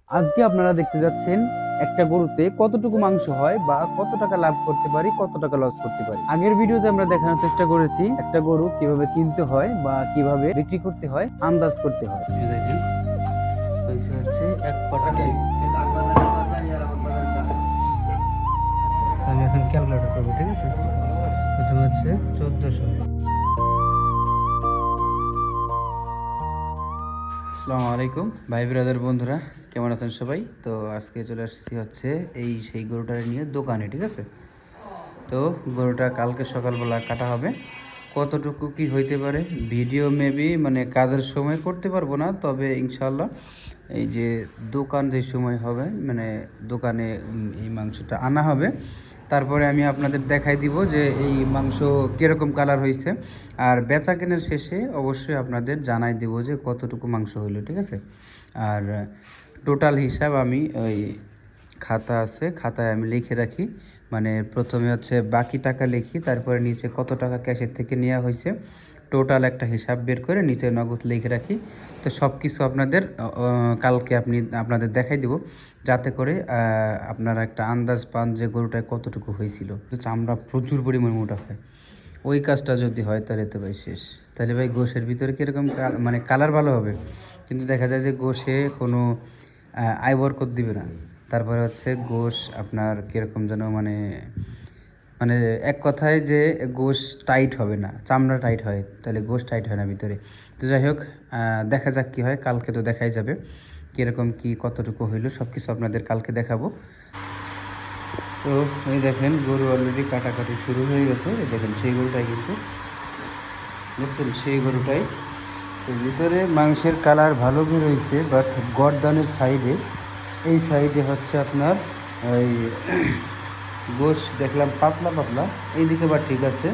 আজকে আপনারা দেখতে যাচ্ছেন একটা গরুতে কতটুকু মাংস হয় বা কত টাকা লাভ করতে পারি, কত টাকা লস করতে পারি। আগের ভিডিওতে আমরা দেখানোর চেষ্টা করেছি একটা গরু কিভাবে কিনতে হয় বা কিভাবে বিক্রি করতে হয়, আন্দাজ করতে হয়। এই দেখেন পয়সা হচ্ছে এক পাটাতে। আমি এখন ক্যালকুলেটর করবো, ঠিক আছে। প্রথমে হচ্ছে 1400। আসসালামু আলাইকুম ভাই ব্রাদার বন্ধুরা, কেমন আছেন সবাই? তো আজকে চলে আসছি হচ্ছে সেই গরুটা নিয়ে দোকানে, ঠিক আছে। তো গরুটা কালকে সকালবেলা কাটা হবে। কতটুকু কি হইতে পারে ভিডিও মেবি মানে কাজের সময় করতে পারবো না, তবে ইনশাল্লাহ এই যে দোকান যে সময় হবে মানে দোকানে এই মাংসটা আনা হবে, তারপরে আমি আপনাদের দেখাই দিব যে এই মাংস কীরকম কালার হয়েছে। আর বেচা কেনার শেষে অবশ্যই আপনাদের জানাই দেব যে কতটুকু মাংস হইলো, ঠিক আছে। আর টোটাল হিসাব আমি ওই খাতা আছে, খাতায় আমি লিখে রাখি। মানে প্রথমে হচ্ছে বাকি টাকা লিখি, তারপরে নিচে কত টাকা ক্যাশের থেকে নেওয়া হয়েছে টোটাল একটা হিসাব বের করে নিচে নগদ লিখে রাখি। তো সব কিছু আপনাদের কালকে আপনাদের দেখাই দেব, যাতে করে আপনারা একটা আন্দাজ পান যে গরুটায় কতটুকু হয়েছিল। চামড়া প্রচুর পরিমাণ মোটা হয়, ওই কাজটা যদি হয় তাহলে তো ভাই শেষ। তাহলে ভাই গোশের ভিতরে কীরকম মানে কালার ভালো হবে, কিন্তু দেখা যায় যে গোশে কোনো আয় বরকত দিবে না। তারপরে হচ্ছে গোশ আপনার কীরকম যেন মানে মানে এক কথায় যে গোশ টাইট হবে না, চামড়া টাইট হয়, তাহলে গোশ টাইট হয় না ভিতরে। তো যাই হোক, দেখা যাক কী হয়, কালকে তো দেখাই যাবে কীরকম কি কতটুকু হইলো, সব কিছু আপনাদের কালকে দেখাবো। তো এই দেখেন গরু অলরেডি কাটাকাটি শুরু হয়ে গেছে। এই দেখেন সেই গরুটাই, কিন্তু দেখছেন সেই গরুটাই। তো ভিতরে মাংসের কালার ভালো বের হয়েছে, বাট গর্দানের সাইডে এই সাইডে হচ্ছে আপনার ওই গোশ দেখলাম পাতলা পাতলা, এইদিকে বা ঠিক আছে।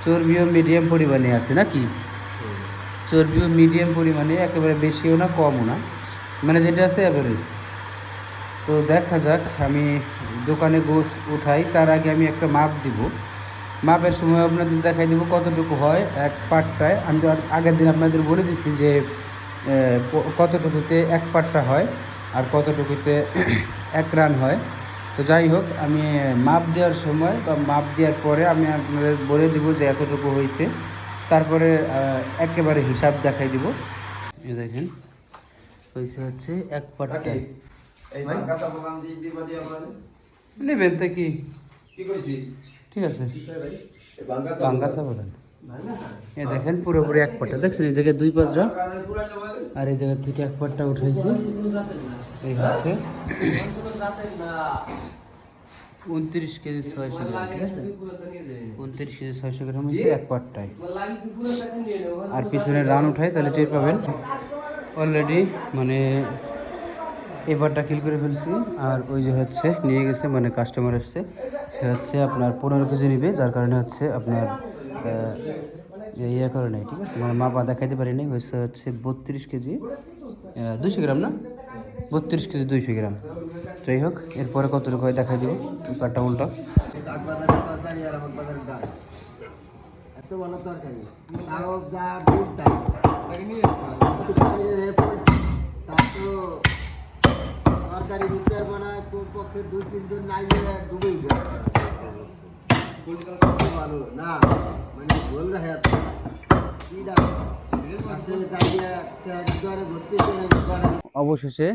চর্বিও মিডিয়াম পরিমাণে আছে নাকি? চর্বিও মিডিয়াম পরিমাণে, একেবারে বেশিও না কমও না, মানে যেটা আছে অ্যাভারেজ। তো দেখা যাক, আমি দোকানে গোশ উঠাই তার আগে আমি একটা মাপ দিব। মাপের সময় আপনাদের দেখাই দেবো কতটুকু হয় এক পাটটায়। আমি তো আগের দিন আপনাদের বলে দিচ্ছি যে কতটুকুতে এক পাটটা হয় আর কতটুকুতে এক রান হয়। তো যাই হোক, আমি মাপ দেওয়ার সময় বা মাপ দেওয়ার পরে আমি আপনাদের বলে দিব যে এতটুকু হয়েছে, তারপরে একেবারে হিসাব দেখাই দিব। এই দেখেন হয়েছে হচ্ছে এক পাটটা। নেবেন তো কি ঠিক আছে, বাঙ্গাসা বলেন। এ দেখেন পুরোপুরি এক পাটটা, দেখছেন এই জায়গায় দুই পাঁচটা, আর এই জায়গা থেকে এক পাটটা উঠাইছি। এই হচ্ছে 29 কেজি 600 গ্রাম, ঠিক আছে। 29 কেজি 600 গ্রাম হয়েছে এক পাটটায়। আর পিছনে রান উঠাই তাহলে টের পাবেন। অলরেডি মানে এবারটা কিল করে ফেলছি। আর ওই যে হচ্ছে নিয়ে গেছে, মানে কাস্টমার এসছে, সে হচ্ছে আপনার 15 কেজি নিবে, যার কারণে হচ্ছে আপনার ইয়ে করে নেই, ঠিক আছে। মানে মাপা দেখাইতে পারি নাই, হচ্ছে 32 কেজি 200 গ্রাম না, 32 কেজি 200 গ্রাম। যাই হোক, এরপরে কতটুকু হয় দেখাই দিব ব্যাপারটা উল্টা। এত ভালো তরকারি তাও যা দুধ তাই তরকারি দিতে পারবো না, পক্ষে 2-3 দিন নাইলে ডুবেই যায় ভালো না, মানে গোল রাখে অবশেষে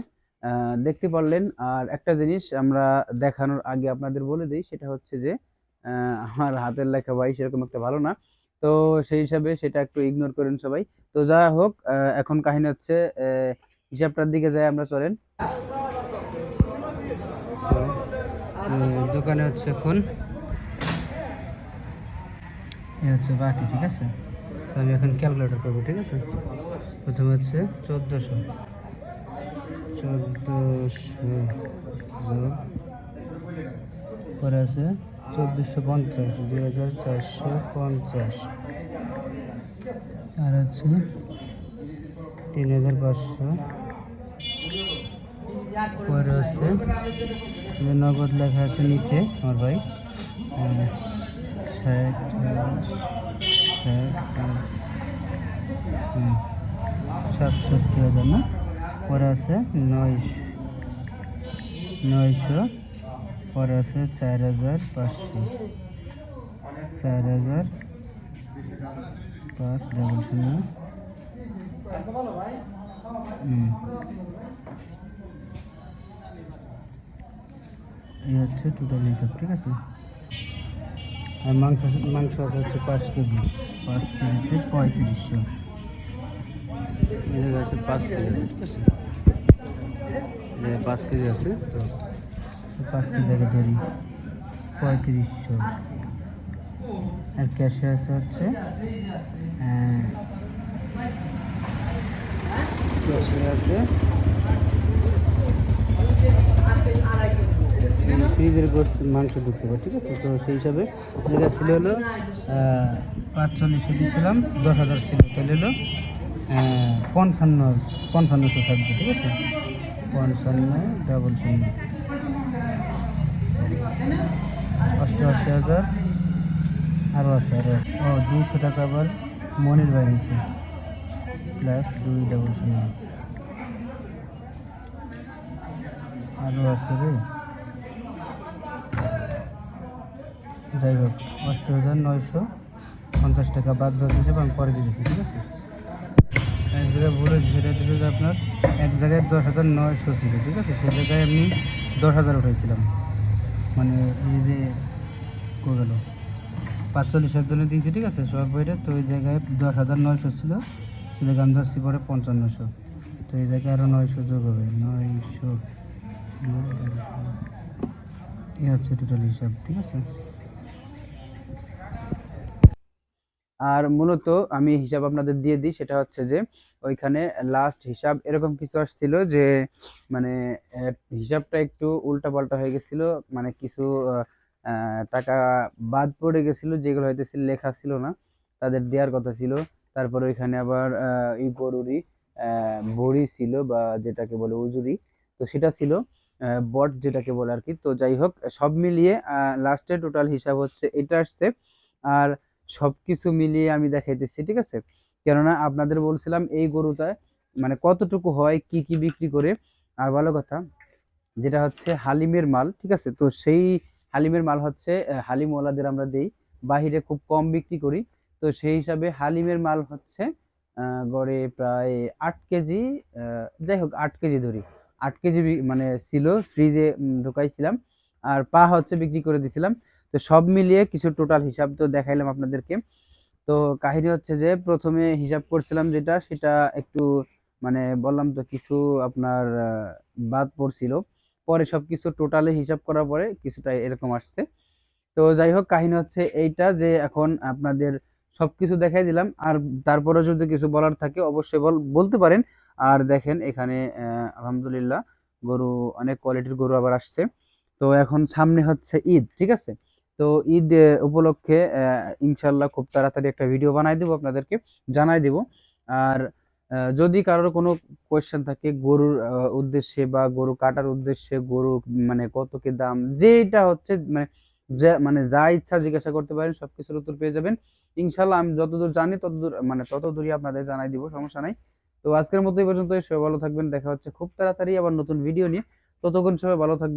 দেখতে পারলেন। আর একটা জিনিস আমরা দেখানোর আগে আপনাদের বলে দিই, সেটা হচ্ছে যে আমার হাতের লেখা ভাই সেরকম একটা ভালো না, তো সেই হিসাবে সেটা একটু ইগনোর করেন সবাই। তো যা হোক, এখন কাহিনী হচ্ছে হিসাবটার দিকে যাই আমরা, চলেন। দোকানে হচ্ছে এখন এ হচ্ছে বাকি, ঠিক আছে। তো আমি এখন ক্যালকুলেটর করবো, ঠিক আছে। প্রথমে হচ্ছে 1400 পরে আছে 1450, 2450, আর হচ্ছে 3500, পরে হচ্ছে নগদ লেখা আছে নিচে আমার ভাই 67,000 না, পরে আছে 900, 900, পরে আছে 4500, 4000, 500, এই হচ্ছে টোটাল হিসাব, ঠিক আছে। আর মাংস মাংস আছে হচ্ছে 5 কেজি, 5 কেজিতে 3500, এদের আছে 5 কেজি, ঠিক আছে। 5 কেজি আছে, তো 5 কেজি আগে ধরি 3500। আর ক্যাশে আছে হচ্ছে ক্যাশে আছে ফ্রিজের গোস্ত মাংস ঢুকতে পারে, ঠিক আছে। তো সেই হিসাবে জায়গা ছিল হলো 45 দিয়েছিলাম, 10,000 ছিল, তাহলে হলো 5500 থাকবে, ঠিক আছে। 5500 88,000 আরও আছে, 200 টাকা আবার মনির বাড়িয়েছে, প্লাস 200 আরও আছে রে। যাই হোক, 8,950 টাকা বাদ বাদ হিসেবে আমি পরে দিয়েছি, ঠিক আছে। এক জায়গায় ভুল হয়েছে, সেটা হচ্ছে যে আপনার এক জায়গায় 10,900 ছিল, ঠিক আছে। সেই জায়গায় আমি 10,000 উঠাইছিলাম, মানে এই যে করে গেল 45 জন্য দিয়েছি, ঠিক আছে, সোহাগ ভাইটা। তো ওই জায়গায় 10,900 ছিল, সেই জায়গায় আমি ধরছি পরে 5500। তো এই জায়গায় আরও 900 যোগ হবে, 900, এই হচ্ছে টোটাল হিসাব, ঠিক আছে। আর মূলত আমি হিসাব আপনাদের দিয়ে দিই, সেটা হচ্ছে যে ওইখানে লাস্ট হিসাব এরকম কিছু আসছিল যে মানে হিসাবটা একটু উল্টাপাল্টা হয়ে গেছিল, মানে কিছু টাকা বাদ পড়ে গেছিল, যেগুলো হয়তো লেখা ছিল না, তাদের দেওয়ার কথা ছিল। তারপরে ওইখানে আবার এই গরুরই বড়ি ছিল, বা যেটাকে বলে উজুরি, তো সেটা ছিল, বট যেটাকে বলে আর কি। তো যাই হোক, সব মিলিয়ে লাস্টে টোটাল হিসাব হচ্ছে এটা আসছে। আর সবকিছু মিলিয়ে আমি দেখাইতেছি, ঠিক আছে। কেননা আপনাদের বলছিলাম এই গরুটায় মানে কতটুকু হয়, কি কি বিক্রি করে। আর ভালো কথা যেটা হচ্ছে হালিমের মাল, ঠিক আছে। তো সেই হালিমের মাল হচ্ছে হালিমওয়ালাদের আমরা দেই, বাহিরে খুব কম বিক্রি করি। তো সেই হিসাবে হালিমের মাল হচ্ছে গড়ে প্রায় 8 কেজি, যাই হোক 8 কেজি ধরি, 8 কেজি মানে ছিল, ফ্রিজে ঢুকাইছিলাম, আর পা হচ্ছে বিক্রি করে দিছিলাম। তো সব মিলিয়ে কিছু টোটাল হিসাব তো দেখাইলাম আপনাদেরকে। তো কাহিনী হচ্ছে যে প্রথমে হিসাব করছিলাম যেটা, সেটা একটু মানে বললাম তো কিছু আপনার বাদ পড়ছিল, পরে সবকিছু টোটালে হিসাব করার পরে কিছুটা এরকম আসছে। তো যাই হোক, কাহিনী হচ্ছে এইটা যে এখন আপনাদের সবকিছু দেখাই দিলাম। আর তারপরে যদি কিছু বলার থাকে অবশ্যই বলতে পারেন। আর দেখেন এখানে আলহামদুলিল্লাহ গরু, অনেক কোয়ালিটির গরু আবার আসছে। তো এখন সামনে হচ্ছে ঈদ, ঠিক আছে। তো ঈদ উপলক্ষে ইনশাল্লাহ খুব তাড়াতাড়ি একটা ভিডিও বানাই দেবো, আপনাদেরকে জানাই দেব। আর যদি কারোর কোনো কোয়েশ্চেন থাকে গরুর উদ্দেশ্যে, বা গরু কাটার উদ্দেশ্যে, গরু মানে কত কি দাম, যেটা হচ্ছে মানে যা ইচ্ছা জিজ্ঞাসা করতে পারেন, সবকিছুর উত্তর পেয়ে যাবেন ইনশাল্লাহ। আমি যতদূর জানি ততদূর মানে ততদূরই আপনাদের জানাই দিব, সমস্যা নাই। তো আজকের মতো এই পর্যন্ত, সবাই ভালো থাকবেন, দেখা হচ্ছে খুব তাড়াতাড়ি আবার নতুন ভিডিও নিয়ে। ততক্ষণ সবাই ভালো থাকবেন।